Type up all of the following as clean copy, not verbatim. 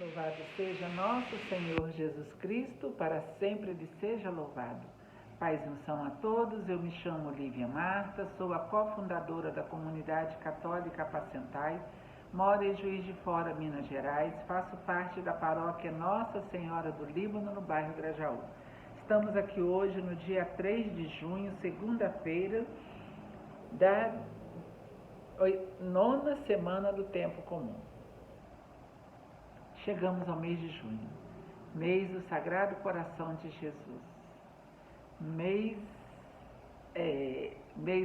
Louvado seja nosso Senhor Jesus Cristo, para sempre Ele seja louvado. Paz e unção a todos, eu me chamo Lívia Marta, sou a cofundadora da Comunidade Católica Apacentai, moro em Juiz de Fora, Minas Gerais, faço parte da paróquia Nossa Senhora do Líbano, no bairro Grajaú. Estamos aqui hoje no dia 3 de junho, segunda-feira, da 9ª semana do Tempo Comum. Chegamos ao mês de junho, mês do Sagrado Coração de Jesus, mês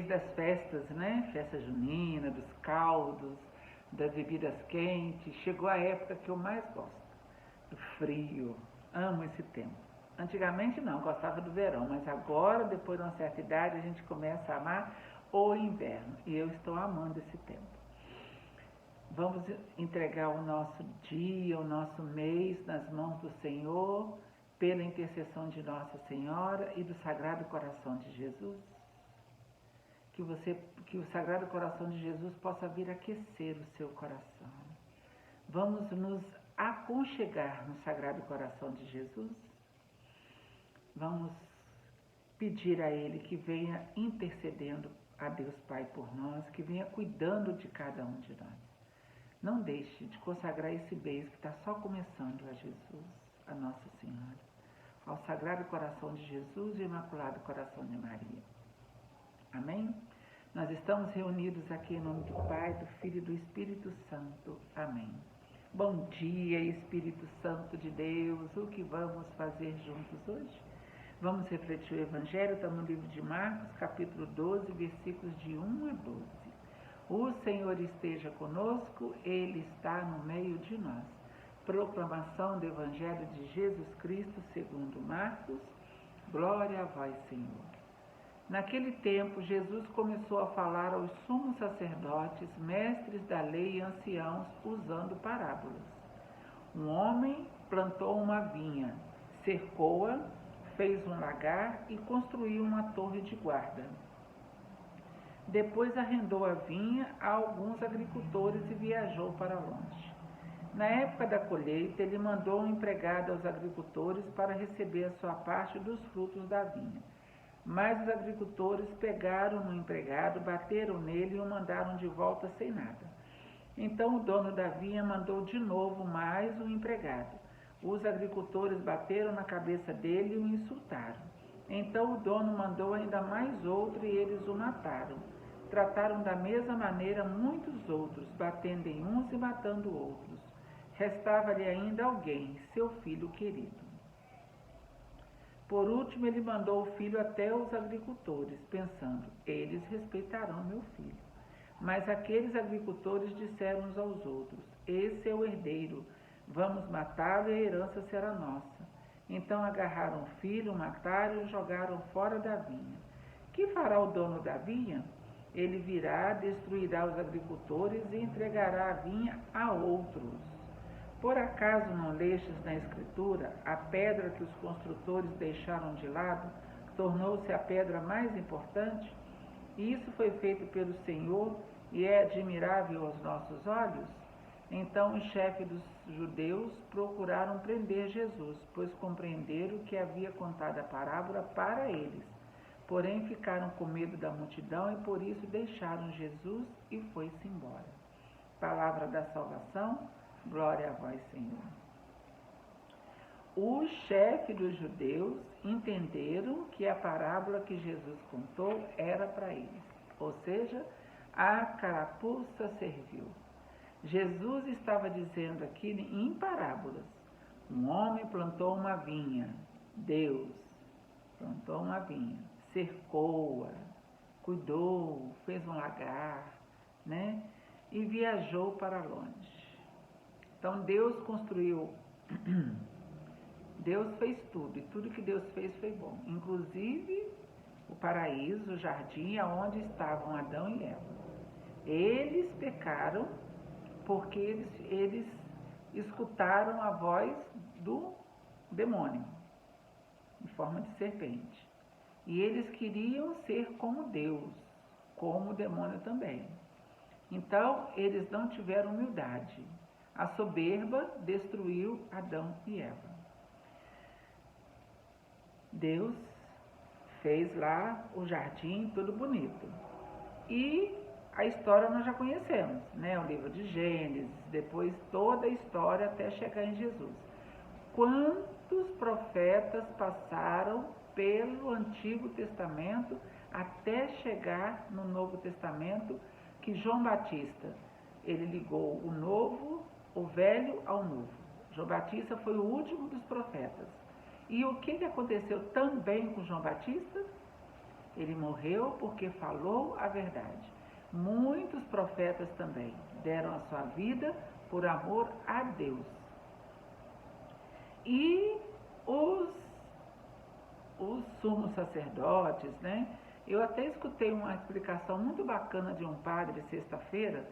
das festas, né? Festa junina, dos caldos, das bebidas quentes. Chegou a época que eu mais gosto, do frio. Amo esse tempo. Antigamente não, gostava do verão, mas agora, depois de uma certa idade, a gente começa a amar o inverno. E eu estou amando esse tempo. Vamos entregar o nosso dia, o nosso mês nas mãos do Senhor, pela intercessão de Nossa Senhora e do Sagrado Coração de Jesus. Que o Sagrado Coração de Jesus possa vir aquecer o seu coração. Vamos nos aconchegar no Sagrado Coração de Jesus. Vamos pedir a Ele que venha intercedendo a Deus Pai por nós, que venha cuidando de cada um de nós. Não deixe de consagrar esse mês que está só começando a Jesus, a Nossa Senhora, ao Sagrado Coração de Jesus e Imaculado Coração de Maria. Amém? Nós estamos reunidos aqui em nome do Pai, do Filho e do Espírito Santo. Amém. Bom dia, Espírito Santo de Deus. O que vamos fazer juntos hoje? Vamos refletir o Evangelho, está no livro de Marcos, capítulo 12, versículos de 1 a 12. O Senhor esteja conosco, Ele está no meio de nós. Proclamação do Evangelho de Jesus Cristo segundo Marcos. Glória a vós, Senhor. Naquele tempo, Jesus começou a falar aos sumos sacerdotes, mestres da lei e anciãos, usando parábolas. Um homem plantou uma vinha, cercou-a, fez um lagar e construiu uma torre de guarda. Depois arrendou a vinha a alguns agricultores e viajou para longe. Na época da colheita, ele mandou um empregado aos agricultores para receber a sua parte dos frutos da vinha. Mas os agricultores pegaram no empregado, bateram nele e o mandaram de volta sem nada. Então o dono da vinha mandou de novo mais um empregado. Os agricultores bateram na cabeça dele e o insultaram. Então o dono mandou ainda mais outro e eles o mataram. Trataram da mesma maneira muitos outros, batendo em uns e matando outros. Restava-lhe ainda alguém, seu filho querido. Por último, ele mandou o filho até os agricultores, pensando, eles respeitarão meu filho. Mas aqueles agricultores disseram uns aos outros, esse é o herdeiro, vamos matá-lo e a herança será nossa. Então agarraram o filho, mataram e o jogaram fora da vinha. Que fará o dono da vinha? Ele virá, destruirá os agricultores e entregará a vinha a outros. Por acaso não lestes na Escritura, a pedra que os construtores deixaram de lado tornou-se a pedra mais importante? E isso foi feito pelo Senhor e é admirável aos nossos olhos? Então os chefes dos judeus procuraram prender Jesus, pois compreenderam que havia contado a parábola para eles. Porém ficaram com medo da multidão e por isso deixaram Jesus e foi-se embora. Palavra da salvação, glória a vós, Senhor. Os chefes dos judeus entenderam que a parábola que Jesus contou era para eles, ou seja, a carapuça serviu. Jesus estava dizendo aqui em parábolas, um homem plantou uma vinha, Deus plantou uma vinha, cercou-a, cuidou, fez um lagar, né? E viajou para longe. Então Deus construiu, Deus fez tudo, e tudo que Deus fez foi bom, inclusive o paraíso, o jardim, onde estavam Adão e Eva. Eles pecaram porque eles escutaram a voz do demônio, em forma de serpente. E eles queriam ser como Deus, como o demônio também. Então, eles não tiveram humildade. A soberba destruiu Adão e Eva. Deus fez lá o jardim tudo bonito. E a história nós já conhecemos, né? O livro de Gênesis, depois toda a história até chegar em Jesus. Quantos profetas passaram pelo Antigo Testamento até chegar no Novo Testamento, que João Batista, ele ligou o velho ao novo. João Batista foi o último dos profetas. E o que aconteceu também com João Batista? Ele morreu porque falou a verdade. Muitos profetas também deram a sua vida por amor a Deus. E os sumos sacerdotes, né? Eu até escutei uma explicação muito bacana de um padre sexta-feira,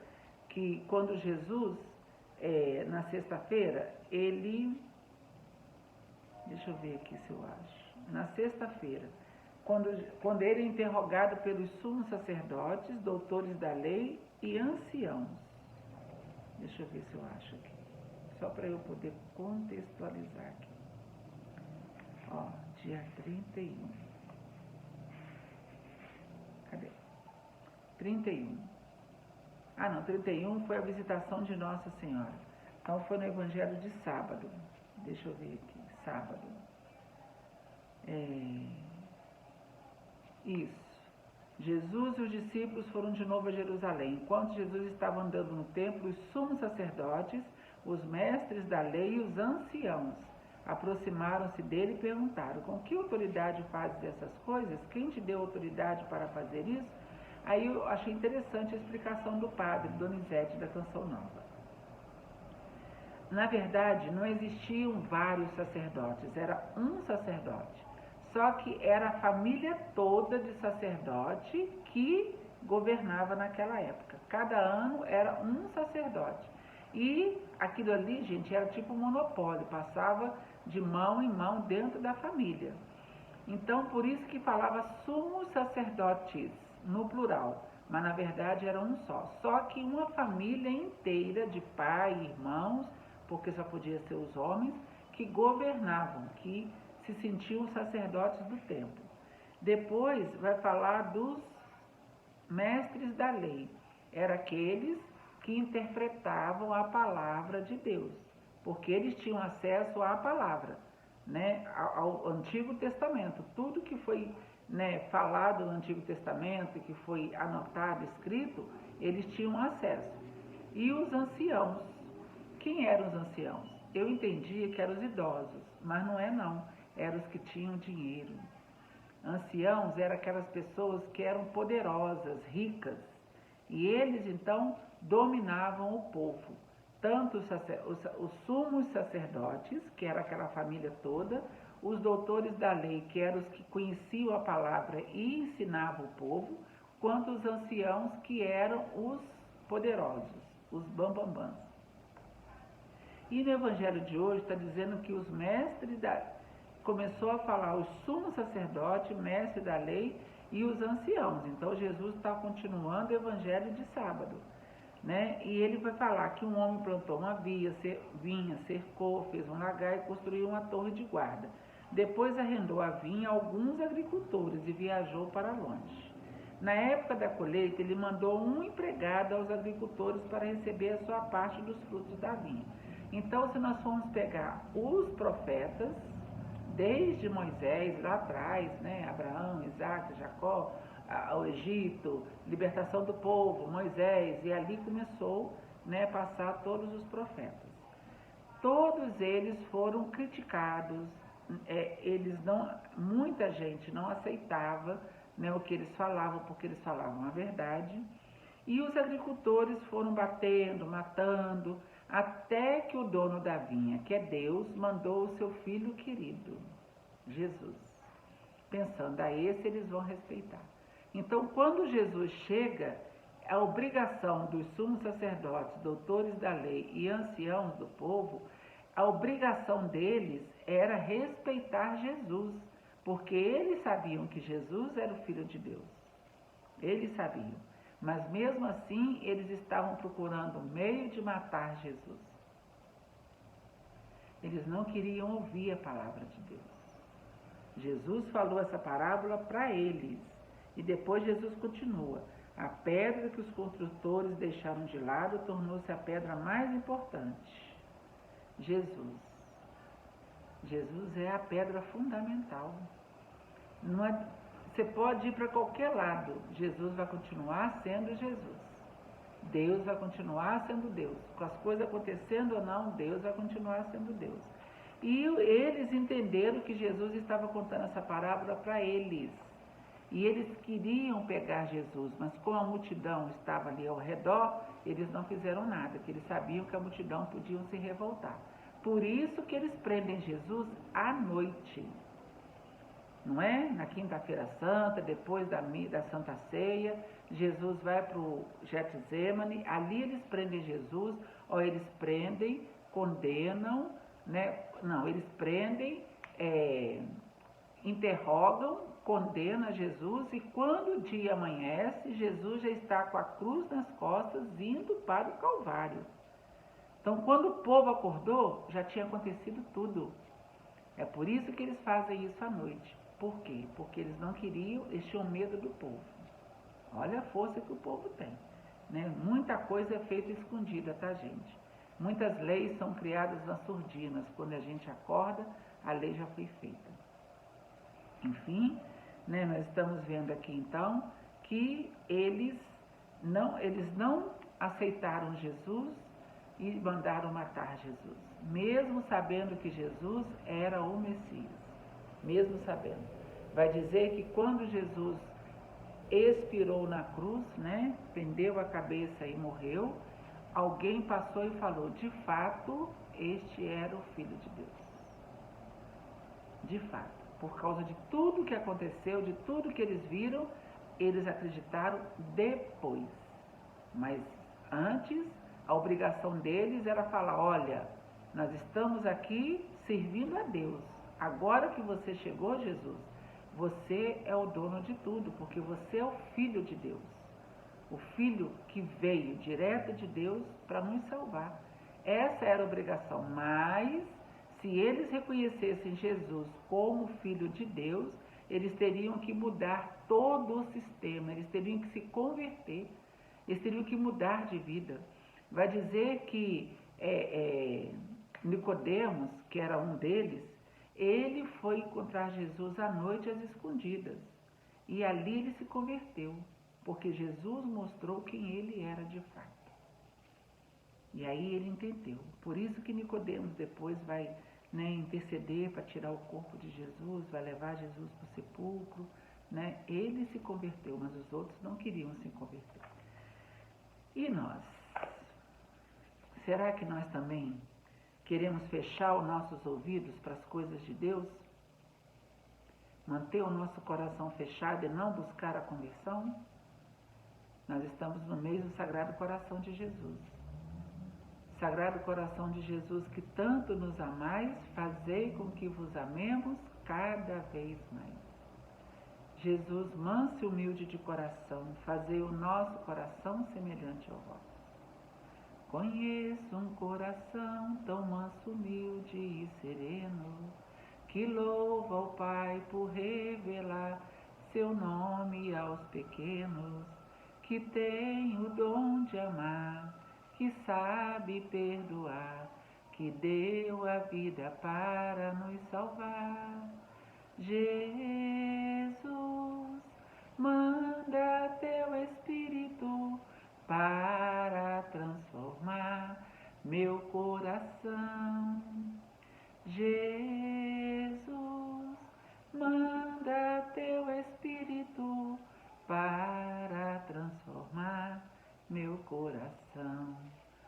que quando Jesus, na sexta-feira, deixa eu ver aqui se eu acho, na sexta-feira, quando ele é interrogado pelos sumos sacerdotes, doutores da lei e anciãos. Deixa eu ver se eu acho aqui, só para eu poder contextualizar aqui. Ó, dia 31. Cadê? 31. Ah, não, 31 foi a visitação de Nossa Senhora. Então foi no Evangelho de sábado. Deixa eu ver aqui, sábado. Isso. Jesus e os discípulos foram de novo a Jerusalém. Enquanto Jesus estava andando no templo, os sumos sacerdotes, os mestres da lei e os anciãos aproximaram-se dele e perguntaram: com que autoridade fazes essas coisas? Quem te deu autoridade para fazer isso? Aí eu achei interessante a explicação do padre Donizete da Canção Nova. Na verdade, não existiam vários sacerdotes, era um sacerdote. Só que era a família toda de sacerdote que governava naquela época. Cada ano era um sacerdote. E aquilo ali, gente, era tipo um monopólio, passava de mão em mão dentro da família. Então, por isso que falava sumos sacerdotes, no plural, mas na verdade era um só. Só que uma família inteira de pai e irmãos, porque só podia ser os homens, que governavam, que se sentiam sacerdotes do templo. Depois vai falar dos mestres da lei. Eram aqueles que interpretavam a palavra de Deus, porque eles tinham acesso à palavra, né, ao Antigo Testamento. Tudo que foi, né, falado no Antigo Testamento, que foi anotado, escrito, eles tinham acesso. E os anciãos. Quem eram os anciãos? Eu entendia que eram os idosos, mas não é não. Eram os que tinham dinheiro. Anciãos eram aquelas pessoas que eram poderosas, ricas. E eles, então, dominavam o povo. Tanto os sumos sacerdotes, que era aquela família toda, os doutores da lei, que eram os que conheciam a palavra e ensinavam o povo, quanto os anciãos, que eram os poderosos, os bambambãs. E no Evangelho de hoje está dizendo que os mestres começou a falar os sumos sacerdotes, mestres da lei e os anciãos. Então Jesus está continuando o Evangelho de sábado, né? E ele vai falar que um homem plantou uma vinha, cercou, fez um lagar e construiu uma torre de guarda. Depois arrendou a vinha a alguns agricultores e viajou para longe. Na época da colheita, ele mandou um empregado aos agricultores para receber a sua parte dos frutos da vinha. Então, se nós formos pegar os profetas, desde Moisés, lá atrás, né, Abraão, Isaac, Jacó, o Egito, libertação do povo, Moisés, e ali começou, né, a passar todos os profetas. Todos eles foram criticados, muita gente não aceitava, né, o que eles falavam, porque eles falavam a verdade, e os agricultores foram batendo, matando, até que o dono da vinha, que é Deus, mandou o seu filho querido, Jesus, pensando, a esse eles vão respeitar. Então, quando Jesus chega, a obrigação dos sumos sacerdotes, doutores da lei e anciãos do povo, a obrigação deles era respeitar Jesus, porque eles sabiam que Jesus era o Filho de Deus. Eles sabiam. Mas mesmo assim, eles estavam procurando um meio de matar Jesus. Eles não queriam ouvir a palavra de Deus. Jesus falou essa parábola para eles. E depois Jesus continua. A pedra que os construtores deixaram de lado tornou-se a pedra mais importante. Jesus. Jesus é a pedra fundamental. Não é, você pode ir para qualquer lado. Jesus vai continuar sendo Jesus. Deus vai continuar sendo Deus. Com as coisas acontecendo ou não, Deus vai continuar sendo Deus. E eles entenderam que Jesus estava contando essa parábola para eles. E eles queriam pegar Jesus, mas como a multidão estava ali ao redor, eles não fizeram nada, porque eles sabiam que a multidão podia se revoltar. Por isso que eles prendem Jesus à noite. Não é? Na quinta-feira santa, depois da Santa Ceia, Jesus vai para o Getsemane, ali eles prendem Jesus, ou eles prendem, condenam, né? Não, eles prendem, interrogam, condena Jesus, e quando o dia amanhece, Jesus já está com a cruz nas costas, indo para o Calvário. Então, quando o povo acordou, já tinha acontecido tudo. É por isso que eles fazem isso à noite. Por quê? Porque eles não queriam, eles tinham medo do povo. Olha a força que o povo tem, né? Muita coisa é feita escondida, tá, gente? Muitas leis são criadas nas surdinas. Quando a gente acorda, a lei já foi feita. Enfim, né, nós estamos vendo aqui então que eles não aceitaram Jesus e mandaram matar Jesus, mesmo sabendo que Jesus era o Messias, mesmo sabendo. Vai dizer que quando Jesus expirou na cruz, né, pendeu a cabeça e morreu, alguém passou e falou, de fato, este era o Filho de Deus. De fato. Por causa de tudo que aconteceu, de tudo que eles viram, eles acreditaram depois. Mas antes, a obrigação deles era falar, olha, nós estamos aqui servindo a Deus. Agora que você chegou, Jesus, você é o dono de tudo, porque você é o Filho de Deus. O Filho que veio direto de Deus para nos salvar. Essa era a obrigação, mas se eles reconhecessem Jesus como Filho de Deus, eles teriam que mudar todo o sistema, eles teriam que se converter, eles teriam que mudar de vida. Vai dizer que Nicodemos, que era um deles, ele foi encontrar Jesus à noite às escondidas. E ali ele se converteu, porque Jesus mostrou quem ele era de fato. E aí ele entendeu. Por isso que Nicodemos depois vai, né, interceder para tirar o corpo de Jesus, vai levar Jesus para o sepulcro, né? Ele se converteu, mas os outros não queriam se converter. E nós? Será que nós também queremos fechar os nossos ouvidos para as coisas de Deus? Manter o nosso coração fechado e não buscar a conversão? Nós estamos no meio do Sagrado Coração de Jesus. Sagrado Coração de Jesus, que tanto nos amais, fazei com que vos amemos cada vez mais. Jesus, manso e humilde de coração, fazei o nosso coração semelhante ao vosso. Conheço um coração tão manso, humilde e sereno, que louva ao Pai por revelar seu nome aos pequenos, que tem o dom de amar, que sabe perdoar, que deu a vida para nos salvar. Jesus, manda teu Espírito para transformar meu coração. Jesus, manda teu Espírito para transformar meu coração.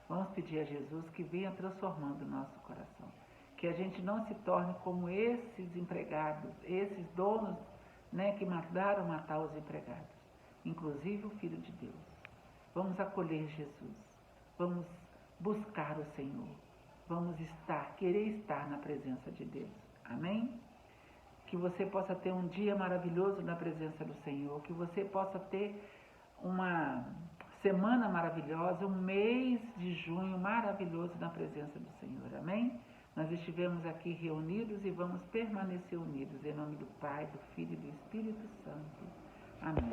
Vamos pedir a Jesus que venha transformando o nosso coração. Que a gente não se torne como esses empregados, esses donos, né, que mandaram matar os empregados, inclusive o Filho de Deus. Vamos acolher Jesus, vamos buscar o Senhor, vamos querer estar na presença de Deus. Amém? Que você possa ter um dia maravilhoso na presença do Senhor, que você possa ter uma semana maravilhosa, um mês de junho maravilhoso na presença do Senhor. Amém? nós estivemos aqui reunidos e vamos permanecer unidos. Em nome do Pai, do Filho e do Espírito Santo. Amém.